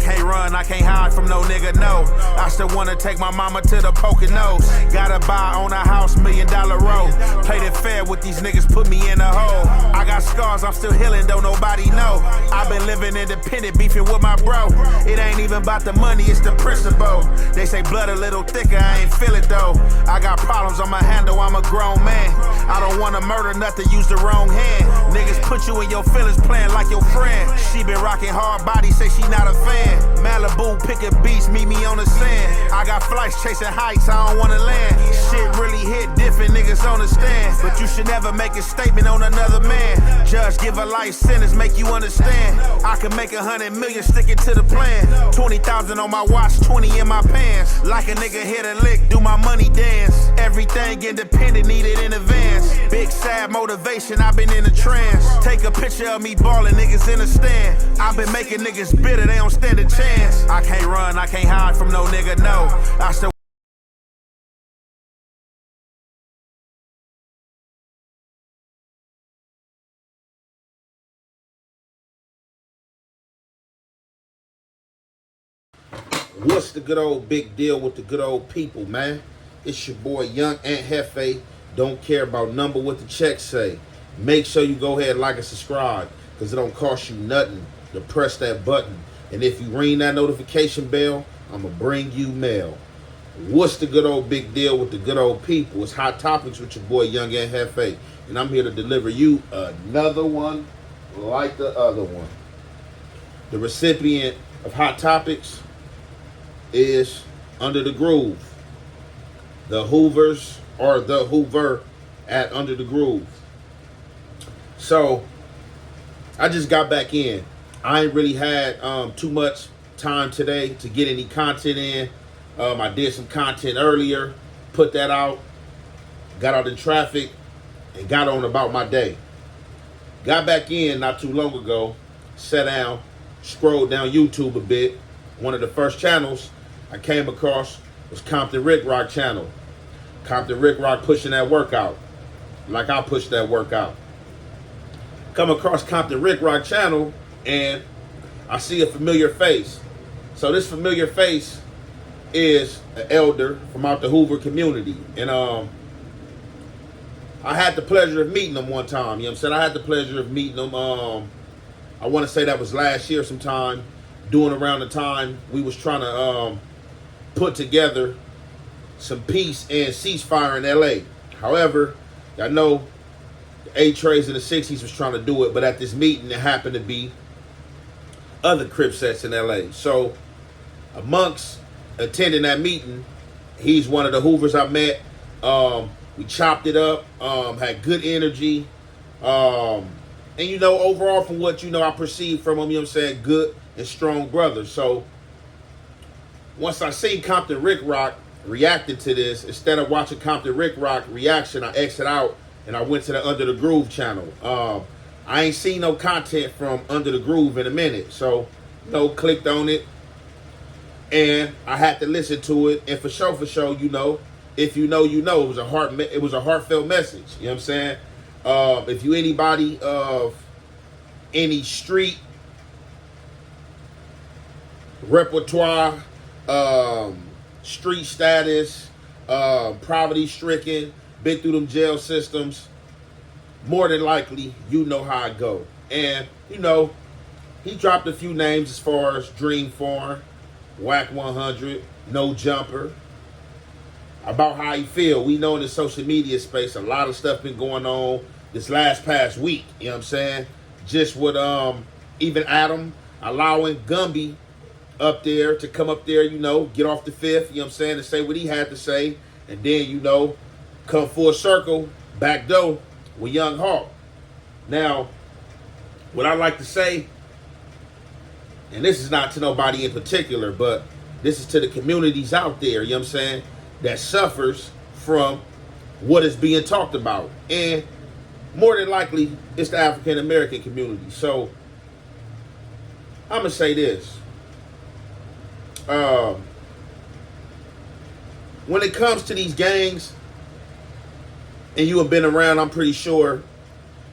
can't run, I can't hide from no nigga, no. I still wanna take my mama to the Poconos. Gotta buy on a house, $1 million road. Played it fair with these niggas, put me in a hole. I got scars, I'm still healing, don't nobody know. I've been living independent, beefing with my bro. It ain't even about the money, it's the principle. They say blood a little thicker, I ain't feel it though. I got problems on my handle, I'm a grown man. I don't wanna murder nothing, use the wrong hand. Niggas put you in your feelings, playing like your friend. She been rocking hard body, say she not a fan. Malibu, pick a beach, meet me on the sand. I got flights chasing heights, I don't wanna land. Shit really hit different, niggas understand. But you should never make a statement on another man. Judge give a life sentence, make you understand. I can make 100 million sticking to the plan. 20,000 on my watch, 20 in my pants. Like a nigga hit a lick, do my money dance. Everything independent, needed in advance. Big sad motivation, I've been in a trance. Take a picture of me ballin', niggas in the stand. I've been making niggas bitter, they don't stand a chance. I can't run, I can't hide from no nigga, no. I still What's the good old big deal with the good old people, man? It's your boy Young Ant Hefe. Don't care about number what the checks say. Make sure you go ahead and like and subscribe, because it don't cost you nothing to press that button. And if you ring that notification bell, I'm going to bring you mail. What's the good old big deal with the good old people? It's Hot Topics with your boy Young Ant Hefe. And I'm here to deliver you another one like the other one. The recipient of Hot Topics is Under the Groove. The Hoovers, or the Hoover at Under the Groove. So I just got back in. I ain't really had too much time today to get any content in. I did some content earlier, put that out, got out in traffic, and got on about my day. Got back in not too long ago, sat down, scrolled down YouTube a bit. One of the first channels I came across was Compton Rick Rock channel. Compton Rick Rock pushing that workout like I push that workout. Come across Compton Rick Rock channel and I see a familiar face. So this familiar face is an elder from out the Hoover community. And I had the pleasure of meeting him one time. You know what I'm saying? I had the pleasure of meeting him. I want to say that was last year sometime, doing around the time we was trying to put together some peace and ceasefire in LA. However, I know the A-Trays in the 60s was trying to do it, but at this meeting, it happened to be other Crip sets in LA. So amongst attending that meeting, he's one of the Hoovers I met. We chopped it up, had good energy. And, you know, overall from what, you know, I perceived from him, you know what I'm saying, good and strong brother. So once I seen Compton Rick Rock reacted to this, instead of watching Compton Rick Rock reaction, I exit out and I went to the Under the Groove channel. I ain't seen no content from Under the Groove in a minute. So, you know, clicked on it and I had to listen to it. And for sure, you know, if you know, you know, it was a heartfelt message. You know what I'm saying? If you anybody of any street repertoire, street status, poverty stricken, been through them jail systems, more than likely you know how it go. And you know, he dropped a few names as far as Dream Farm, wack100, No Jumper, about how he feel. We know in the social media space a lot of stuff been going on this past week, you know what I'm saying? Just with even Adam allowing Gumby up there to come up there, you know, get off the fifth, you know what I'm saying, and say what he had to say, and then, you know, come full circle, back door with Young Hawk. Now, what I like to say, and this is not to nobody in particular, but this is to the communities out there, you know what I'm saying, that suffers from what is being talked about. And more than likely, it's the African American community. So, I'm going to say this. When it comes to these gangs, and you have been around, I'm pretty sure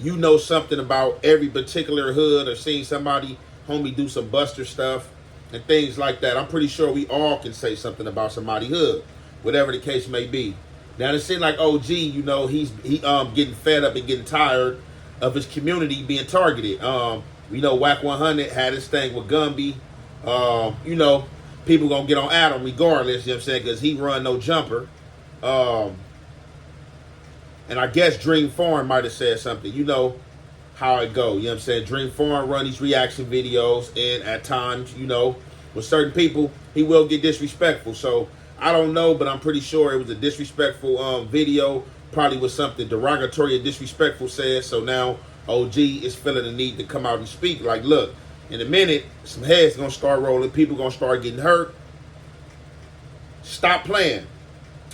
you know something about every particular hood or seen somebody, homie, do some buster stuff. and things like that. I'm pretty sure we all can say something about somebody hood, whatever the case may be. Now it seems like OG, you know, he getting fed up and getting tired of his community being targeted. We know wack100 had his thing with Gumby. You know, people gonna get on Adam regardless, you know what I'm saying, because he run no jumper. And I guess Dream Farm might have said something. You know how it go, you know what I'm saying? Dream Farm run these reaction videos, and at times, you know, with certain people, he will get disrespectful. So I don't know, but I'm pretty sure it was a disrespectful video, probably was something derogatory and disrespectful said. So now OG is feeling the need to come out and speak. Like, look, in a minute, some heads gonna start rolling, people gonna start getting hurt. Stop playing.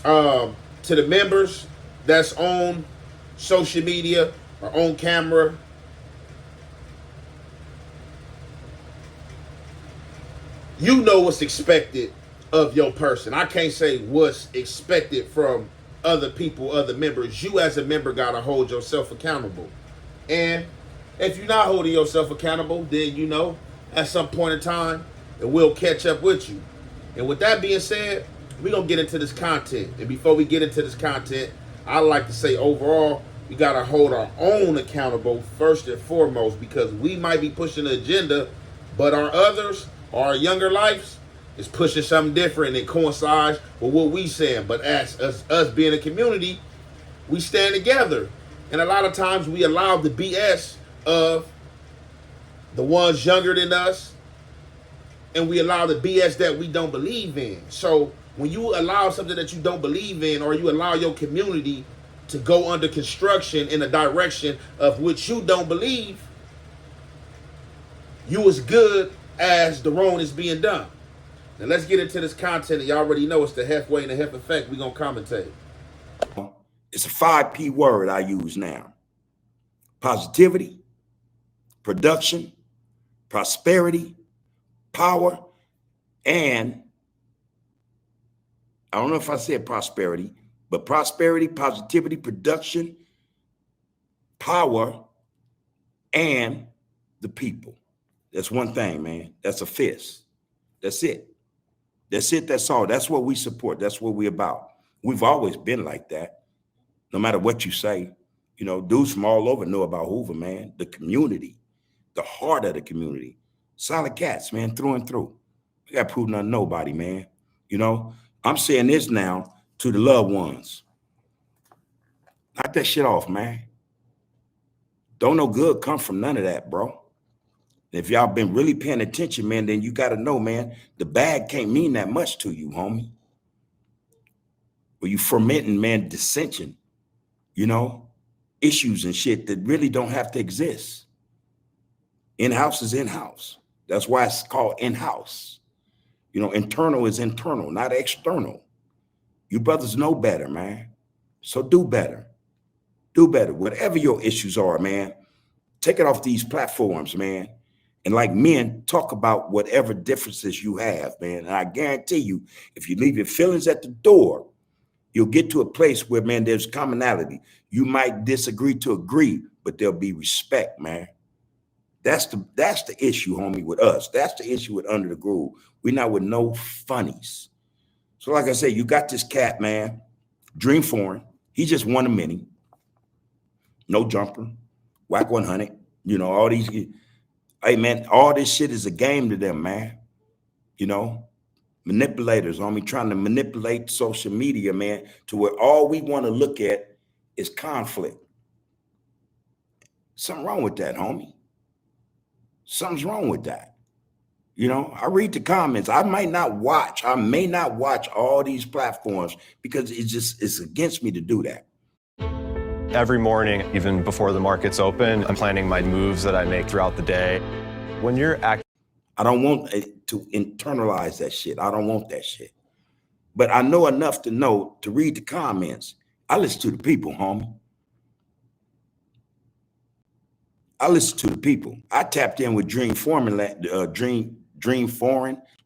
To the members that's on social media or on camera, you know what's expected of your person. I can't say what's expected from other people, other members. You as a member gotta hold yourself accountable. And if you're not holding yourself accountable, then you know at some point in time it will catch up with you. And with that being said, we're gonna get into this content. And before we get into this content, I like to say overall, we gotta hold our own accountable first and foremost, because we might be pushing the agenda, but our others, our younger lives, is pushing something different and coincides with what we saying. But as us being a community, we stand together. And a lot of times we allow the BS of the ones younger than us, and we allow the BS that we don't believe in. So when you allow something that you don't believe in, or you allow your community to go under construction in a direction of which you don't believe, you as good as the wrong is being done. Now let's get into this content. And y'all already know it's the halfway and the half effect. We're going to commentate. It's a 5P word I use now. Positivity, production, prosperity, power, and I don't know if I said prosperity, but prosperity, positivity, production, power, and the people. That's one thing, man. That's a fist. That's it. That's it. That's all. That's what we support. That's what we're about. We've always been like that. No matter what you say, you know, dudes from all over know about Hoover, man. The community, the heart of the community. Solid cats, man, through and through. We got proof nothing nobody, man. You know, I'm saying this now to the loved ones. Knock that shit off, man. Don't no good come from none of that, bro. If y'all been really paying attention, man, then you got to know, man, the bag can't mean that much to you, homie. Or you fermenting, man, dissension, you know, issues and shit that really don't have to exist. In-house is in-house. That's why it's called in-house. You know, internal is internal, not external. You brothers know better, man. So do better. Do better. Whatever your issues are, man, take it off these platforms, man. And like men, talk about whatever differences you have, man. And I guarantee you, if you leave your feelings at the door, you'll get to a place where, man, there's commonality. You might disagree to agree, but there'll be respect, man. That's the issue, homie, with us. That's the issue with Under the Groove. We're not with no funnies. So like I said, you got this cat, man, Dream Foreign. He just won a mini. No jumper, wack100, you know, all these. Hey, man, all this shit is a game to them, man. You know, manipulators, homie, trying to manipulate social media, man, to where all we want to look at is conflict. Something wrong with that, homie. Something's wrong with that. You know, I read the comments. I may not watch all these platforms because it's against me to do that. Every morning, even before the markets open, I'm planning my moves that I make throughout the day. When you're acting, I don't want to internalize that shit. I don't want that shit. But I know enough to know to read the comments. I listen to the people, homie. I listen to the people. I tapped in with Dream Foreign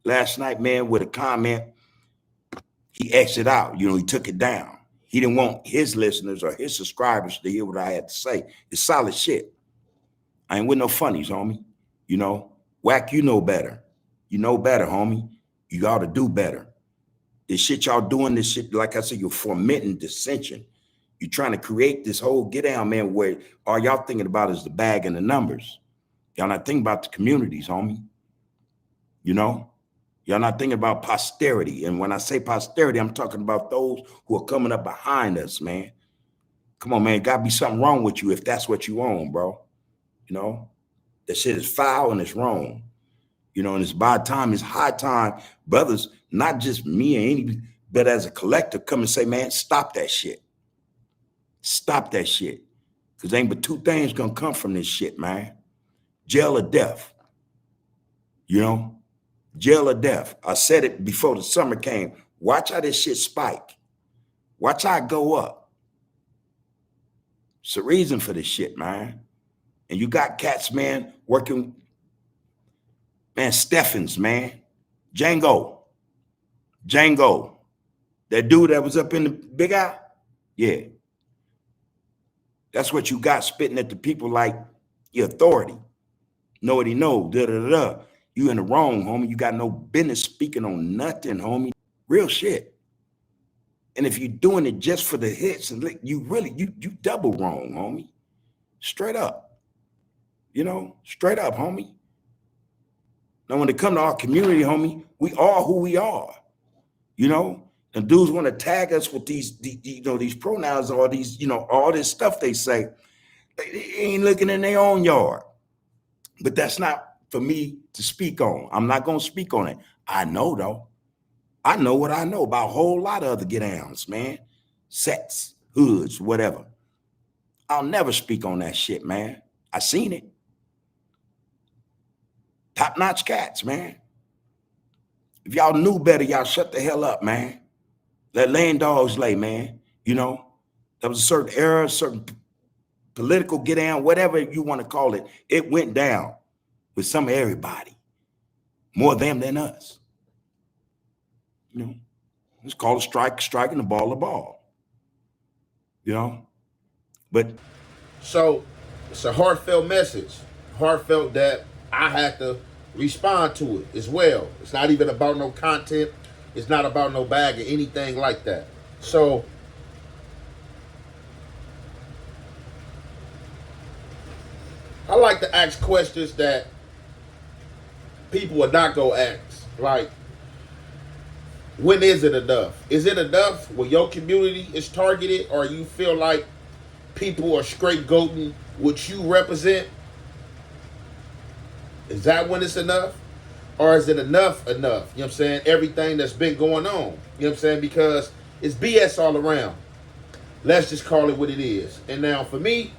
last night, man, with a comment. He exited out. You know, he took it down. He didn't want his listeners or his subscribers to hear what I had to say. It's solid shit. I ain't with no funnies, homie. You know, Wack, you know better. You know better, homie. You got to do better. This shit y'all doing, this shit, like I said, you're fomenting dissension. You're trying to create this whole get down, man, where all y'all thinking about is the bag and the numbers. Y'all not thinking about the communities, homie. You know? Y'all not thinking about posterity. And when I say posterity, I'm talking about those who are coming up behind us, man. Come on, man. Gotta be something wrong with you if that's what you own, bro. You know? That shit is foul and it's wrong. You know, and it's by time, it's high time, brothers, not just me and any, but as a collective, come and say, man, stop that shit. Stop that shit. Because ain't but two things gonna come from this shit, man. Jail or death. You know? Jail or death. I said it before the summer came. Watch how this shit spike. Watch how it go up. It's a reason for this shit, man. And you got cats, man, working, man, Steffens, man. Django. That dude that was up in the Big Eye? Yeah. That's what you got spitting at the people like your authority. Know what he know, da-da-da-da. You in the wrong, homie. You got no business speaking on nothing, homie. Real shit. And if you're doing it just for the hits, and you really, you double wrong, homie. Straight up. You know, straight up, homie. Now, when it comes to our community, homie, we are who we are. You know, and dudes want to tag us with these pronouns or these, you know, all this stuff they say. They ain't looking in their own yard. But that's not for me to speak on. I'm not going to speak on it. I know, though. I know what I know about a whole lot of other get-downs, man. Sets, hoods, whatever. I'll never speak on that shit, man. I seen it. Top-notch cats, man. If y'all knew better, y'all shut the hell up, man. Let laying dogs lay, man. You know, there was a certain era, certain political get down, whatever you want to call it. It went down with some everybody. More them than us. You know, it's called a strike, striking the ball, a ball. You know, but. So it's a heartfelt message. Heartfelt that I had to respond to it as well. It's not even about no content. It's not about no bag or anything like that. So I like to ask questions that people are not gonna ask. Like, when is it enough? Is it enough when your community is targeted, or you feel like people are scapegoating what you represent? Is that when it's enough? Or is it enough? You know what I'm saying? Everything that's been going on. You know what I'm saying? Because it's BS all around. Let's just call it what it is. And now for me,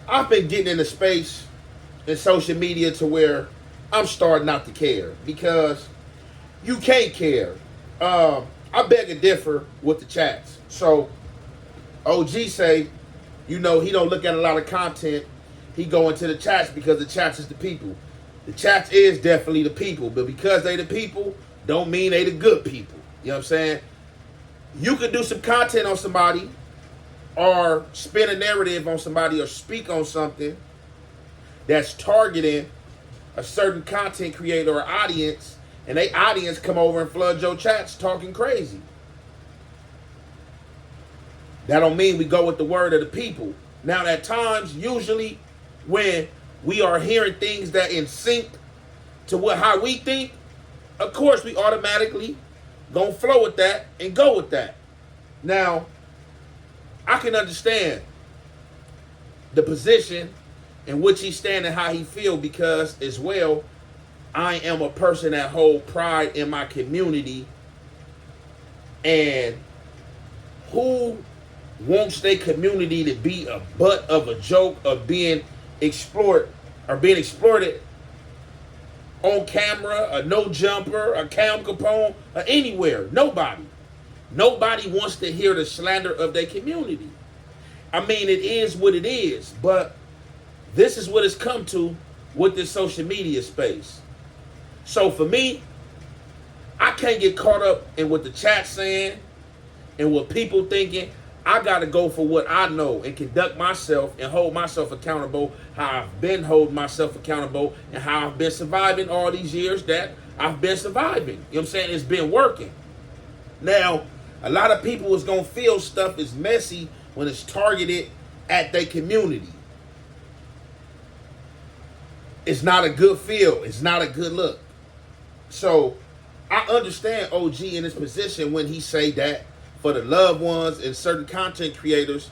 I've been getting in a space in social media to where I'm starting not to care, because you can't care. I beg to differ with the chats. So OG say, you know, he don't look at a lot of content. He go into the chats because the chats is the people. The chats is definitely the people, but because they the people, don't mean they the good people. You know what I'm saying? You could do some content on somebody, or spin a narrative on somebody, or speak on something that's targeting a certain content creator or audience, and they audience come over and flood your chats talking crazy. That don't mean we go with the word of the people. Now, at times, usually when we are hearing things that in sync to how we think, of course we automatically gonna flow with that and go with that. Now, I can understand the position in which he's standing, how he feel, because as well, I am a person that hold pride in my community, and who wants their community to be a butt of a joke of being exploited on camera, a no jumper, a Cam Capone, or anywhere? Nobody wants to hear the slander of their community. I mean, it is what it is, but this is what it's come to with this social media space. So for me, I can't get caught up in what the chat's saying and what people thinking. I got to go for what I know and conduct myself and hold myself accountable how I've been holding myself accountable and how I've been surviving all these years that I've been surviving. You know what I'm saying? It's been working. Now, a lot of people is going to feel stuff is messy when it's targeted at their community. It's not a good feel. It's not a good look. So I understand OG in his position when he say that for the loved ones and certain content creators,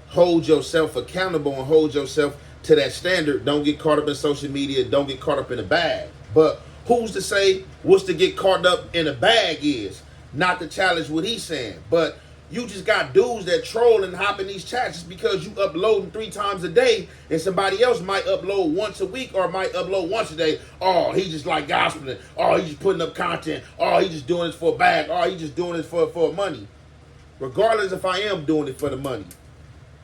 hold yourself accountable and hold yourself to that standard. Don't get caught up in social media. Don't get caught up in the bag. But who's to say what's to get caught up in the bag is? Not to challenge what he's saying. But you just got dudes that troll and hop in these chats just because you uploading 3 times a day and somebody else might upload once a week or might upload once a day. Oh, he just like gospeling. Oh, he just putting up content. Oh, he just doing this for a bag. Oh, he just doing this for money. Regardless if I am doing it for the money.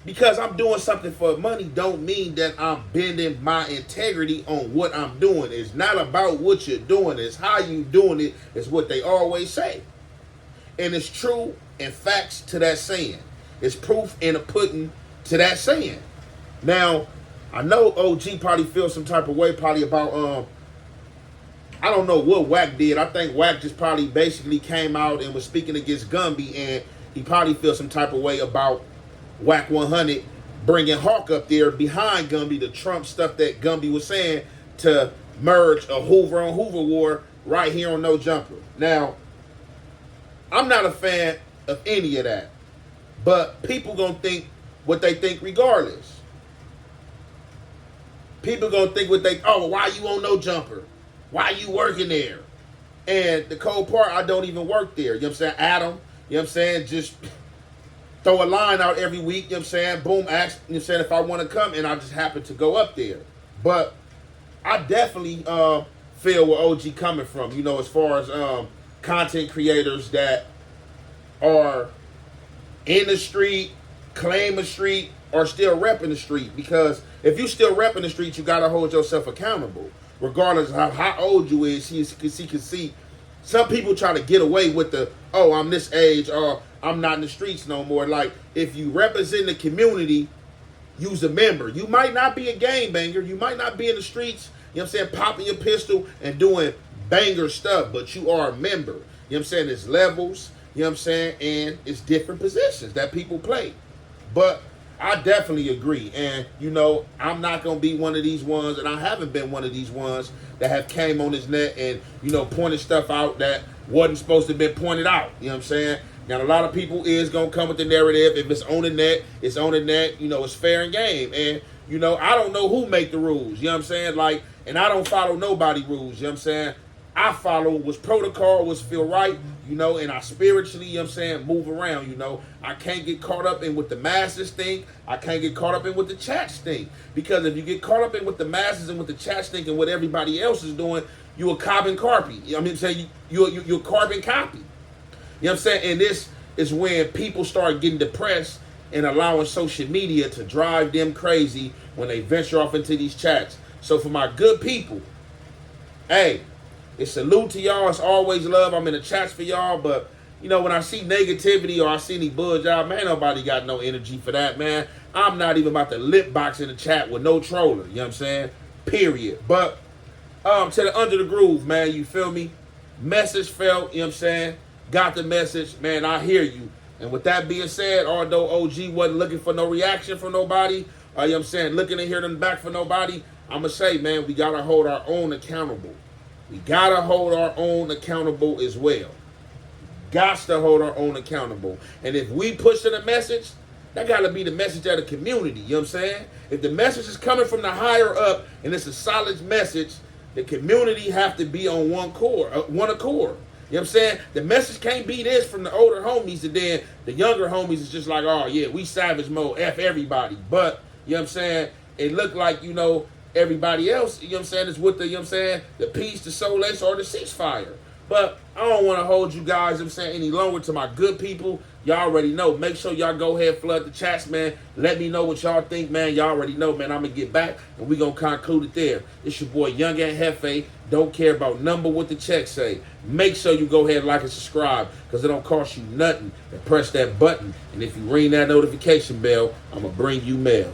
Because I'm doing something for money don't mean that I'm bending my integrity on what I'm doing. It's not about what you're doing. It's how you doing it. It's what they always say. And it's true and facts to that saying. It's proof in the pudding to that saying. Now, I know OG probably feels some type of way probably about, I don't know what Wack did. I think Wack just probably basically came out and was speaking against Gumby, and he probably feels some type of way about wack100 bringing Hawk up there behind Gumby, the Trump stuff that Gumby was saying to merge a Hoover on Hoover war right here on No Jumper. Now, I'm not a fan of any of that, but people gonna think what they think regardless. People gonna think what they, oh, why you on No Jumper? Why you working there? And the cold part, I don't even work there. You know what I'm saying? Adam, you know what I'm saying? Just throw a line out every week, you know what I'm saying? Boom, ask, you know what I'm saying, if I want to come, and I just happen to go up there. But I definitely feel where OG coming from, you know, as far as content creators that are in the street, claim the street, or still repping the street. Because if you still repping the street, you got to hold yourself accountable. Regardless of how old you is, he can see. Some people try to get away with the, oh, I'm this age, or I'm not in the streets no more. Like, if you represent the community, you's a member. You might not be a gangbanger. You might not be in the streets, you know what I'm saying, popping your pistol and doing banger stuff, but you are a member. You know what I'm saying? There's levels, you know what I'm saying, and it's different positions that people play. But I definitely agree. And, you know, I'm not going to be one of these ones, and I haven't been one of these ones that have came on this net and, you know, pointed stuff out that wasn't supposed to have been pointed out. You know what I'm saying? Now, a lot of people is going to come with the narrative. If it's on the net, it's on the net. You know, it's fair and game. And, you know, I don't know who make the rules. You know what I'm saying? Like, and I don't follow nobody rules. You know what I'm saying? I follow what's protocol, what's feel right, you know, and I spiritually, you know what I'm saying, move around, you know. I can't get caught up in what the masses think. I can't get caught up in what the chats think. Because if you get caught up in what the masses and what the chats think and what everybody else is doing, you a carbon copy. You know what I'm saying? You're a carbon copy. You know what I'm saying? And this is when people start getting depressed and allowing social media to drive them crazy when they venture off into these chats. So for my good people, hey, it's salute to y'all. It's always love. I'm in the chats for y'all. But, you know, when I see negativity or I see any bull job, man, nobody got no energy for that, man. I'm not even about to lip box in the chat with no troller. You know what I'm saying? Period. But to the Under the Groove, man, you feel me? Message felt, you know what I'm saying? Got the message. Man, I hear you. And with that being said, although OG wasn't looking for no reaction from nobody, you know what I'm saying, looking to hear them back for nobody, I'm going to say, man, we got to hold our own accountable. We got to hold our own accountable as well. Got to hold our own accountable. And if we pushing a message, that got to be the message of the community. You know what I'm saying? If the message is coming from the higher up and it's a solid message, the community have to be on one accord. You know what I'm saying? The message can't be this from the older homies, and then the younger homies is just like, oh, yeah, we savage mode, F everybody. But, you know what I'm saying, it looked like, you know, everybody else, you know what I'm saying, is with the, you know what I'm saying, the peace, the solace, or the ceasefire. But I don't want to hold you guys, you know what I'm saying, any longer. To my good people, y'all already know. Make sure y'all go ahead, flood the chats, man. Let me know what y'all think, man. Y'all already know, man. I'm going to get back, and we going to conclude it there. It's your boy, Young and Hefe, Don't care about number what the check say. Make sure you go ahead, like and subscribe, because it don't cost you nothing to press that button. And if you ring that notification bell, I'm going to bring you mail.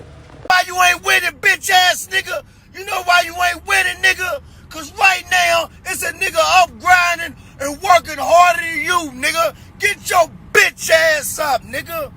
Why you ain't winning, bitch ass nigga? You know why you ain't winning, nigga? Cause right now, it's a nigga up grinding and working harder than you, nigga. Get your bitch ass up, nigga.